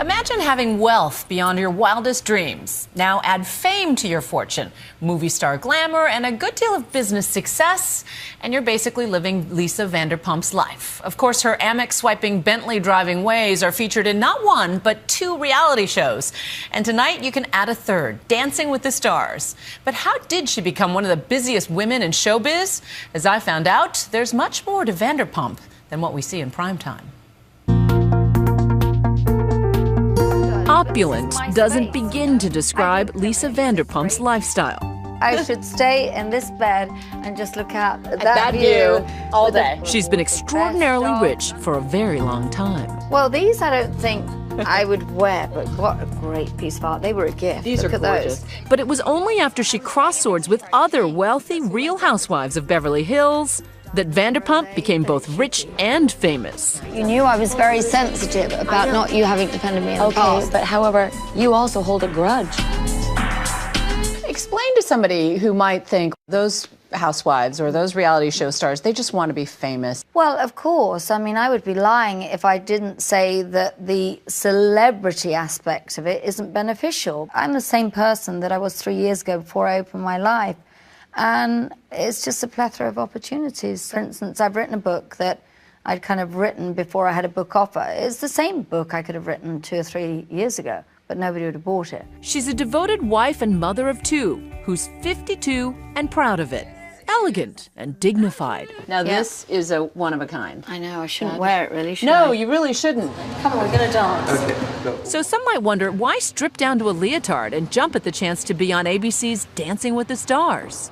Imagine having wealth beyond your wildest dreams. Now add fame to your fortune, movie star glamour, and a good deal of business success, and you're basically living Lisa Vanderpump's life. Of course, her Amex-swiping, Bentley-driving ways are featured in not one, but 2 reality shows. And tonight, you can add a third, Dancing with the Stars. But how did she become one of the busiest women in showbiz? As I found out, there's much more to Vanderpump than what we see in primetime. Opulent doesn't begin to describe Lisa Vanderpump's lifestyle. I should stay in this bed and just look out at that view all day. She's been extraordinarily rich for a very long time. Well, these I don't think I would wear, but what a great piece of art. They were a gift. These look are at gorgeous. those. But it was only after she crossed swords with other wealthy Real Housewives of Beverly Hills that Vanderpump became both rich and famous. You knew I was very sensitive about not you having defended me in the past. But however, you also hold a grudge. Explain to somebody who might think those housewives or those reality show stars, they just want to be famous. Well, of course. I mean, I would be lying if I didn't say that the celebrity aspect of it isn't beneficial. I'm the same person that I was 3 years ago before I opened my life. And it's just a plethora of opportunities. For instance, I've written a book that I'd kind of written before I had a book offer. It's the same book I could have written 2 or 3 years ago, but nobody would have bought it. She's a devoted wife and mother of 2 who's 52 and proud of it. Elegant and dignified. Now, this is a one of a kind. I know, I shouldn't wear it really, should No, I? you really shouldn't. Come on, we're going to dance. Okay, go. So some might wonder, why strip down to a leotard and jump at the chance to be on ABC's Dancing with the Stars?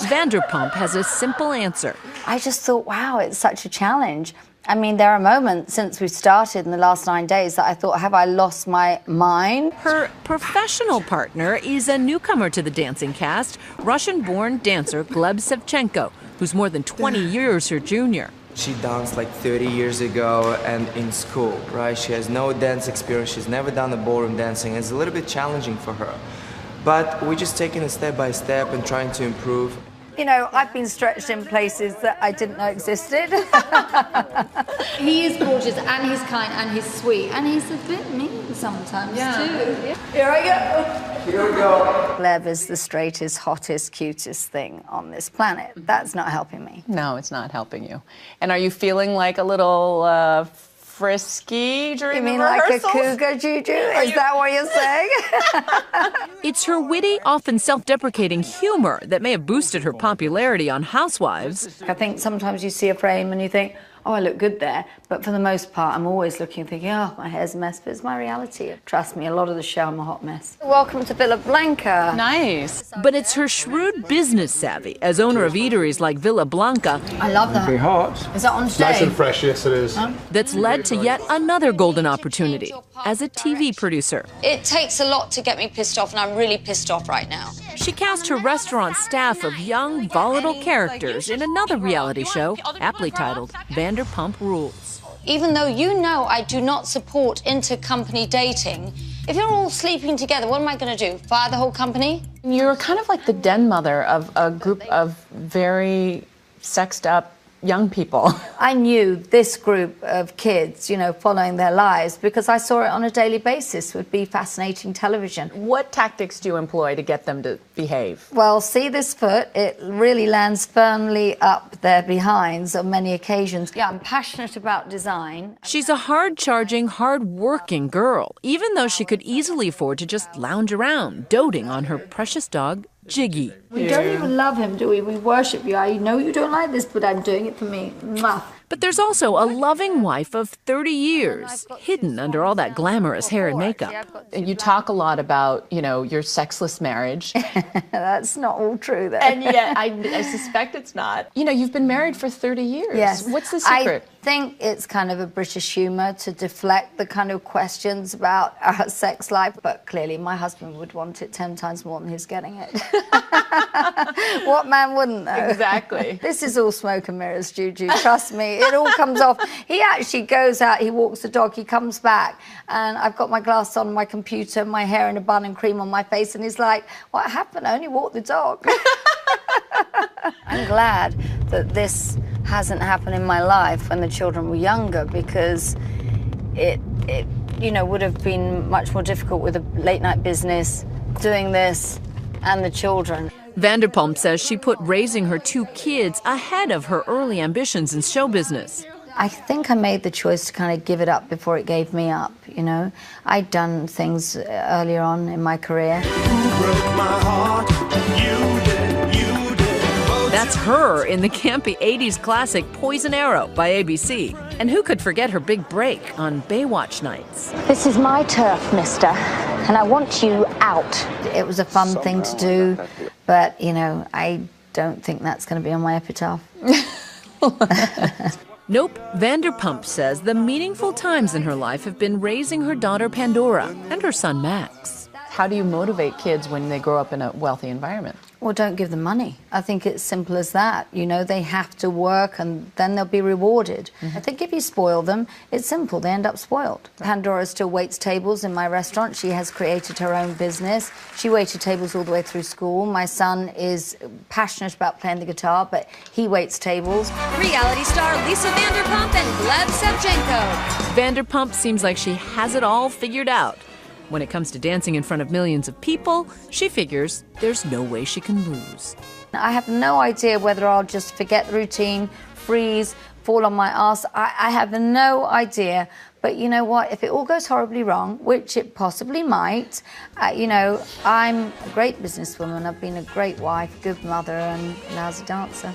Vanderpump has a simple answer. I just thought, wow, it's such a challenge. I mean, there are moments since we started in the last 9 days that I thought, have I lost my mind? Her professional partner is a newcomer to the dancing cast, Russian-born dancer Gleb Sevchenko, who's more than 20 years her junior. She danced like 30 years ago and in school, right? She has no dance experience. She's never done the ballroom dancing. It's a little bit challenging for her. But we're just taking it step by step and trying to improve. You know, I've been stretched in places that I didn't know existed. He is gorgeous, and he's kind, and he's sweet, and he's a bit mean sometimes too. Here I go. Here we go. Gleb is the straightest, hottest, cutest thing on this planet. That's not helping me. No, it's not helping you. And are you feeling like a little frisky during You mean the like a rehearsals? cougar, Juju? Is that what you're saying? It's her witty, often self-deprecating humor that may have boosted her popularity on Housewives. I think sometimes you see a frame and you think, oh, I look good there. But for the most part, I'm always looking and thinking, oh, my hair's a mess. But it's my reality. Trust me, a lot of the show, I'm a hot mess. Welcome to Villa Blanca. Nice. But it's her shrewd business savvy as owner of eateries like Villa Blanca I love that. Be hot. Is that on today? Nice and fresh, yes it is. that's led to yet another golden opportunity as a TV producer. It takes a lot to get me pissed off, and I'm really pissed off right now. She cast her restaurant staff of young, volatile characters in another reality show, aptly titled Vanderpump Rules. Even though you know I do not support inter-company dating, if you're all sleeping together, what am I going to do? Fire the whole company? You're kind of like the den mother of a group of very sexed up young people. I knew this group of kids, you know, following their lives because I saw it on a daily basis would be fascinating television. What tactics do you employ to get them to behave? Well, see this foot? It really lands firmly up their behinds on many occasions. Yeah, I'm passionate about design. She's a hard-charging, hard-working girl, even though she could easily afford to just lounge around, doting on her precious dog, Jiggy. We don't even love him, do we? We worship you. I know you don't like this, but I'm doing it for me. Mwah. But there's also a loving wife of 30 years, hidden under all that glamorous hair and makeup. You talk a lot about, you know, your sexless marriage. That's not all true, though. And yet, I suspect it's not. You know, you've been married for 30 years. Yes. What's the secret? I think it's kind of a British humour to deflect the kind of questions about our sex life, but clearly my husband would want it 10 times more than he's getting it. What man wouldn't, though? Exactly. This is all smoke and mirrors, Juju. Trust me, it all comes off. He actually goes out, he walks the dog, he comes back, and I've got my glass on, my computer, my hair in a bun and cream on my face, and he's like, what happened? I only walked the dog. I'm glad that this hasn't happened in my life when the children were younger, because it you know, would have been much more difficult with a late night business, doing this, and the children. Vanderpump says she put raising her 2 kids ahead of her early ambitions in show business. I think I made the choice to kind of give it up before it gave me up, you know. I'd done things earlier on in my career. That's her in the campy 80s classic Poison Arrow by ABC. And who could forget her big break on Baywatch nights? This is my turf, mister, and I want you out. It was a fun thing to do, but, you know, I don't think that's going to be on my epitaph. Nope, Vanderpump says the meaningful times in her life have been raising her daughter Pandora and her son Max. How do you motivate kids when they grow up in a wealthy environment? Well, don't give them money. I think it's simple as that. You know, they have to work and then they'll be rewarded. I think if you spoil them, it's simple. They end up spoiled. Pandora still waits tables in my restaurant. She has created her own business. She waited tables all the way through school. My son is passionate about playing the guitar, but he waits tables. Reality star Lisa Vanderpump and Gleb Savchenko. Vanderpump seems like she has it all figured out. When it comes to dancing in front of millions of people, she figures there's no way she can lose. I have no idea whether I'll just forget the routine, freeze, fall on my ass. I have no idea. But you know what? If it all goes horribly wrong, which it possibly might, you know, I'm a great businesswoman. I've been a great wife, good mother, and lousy dancer.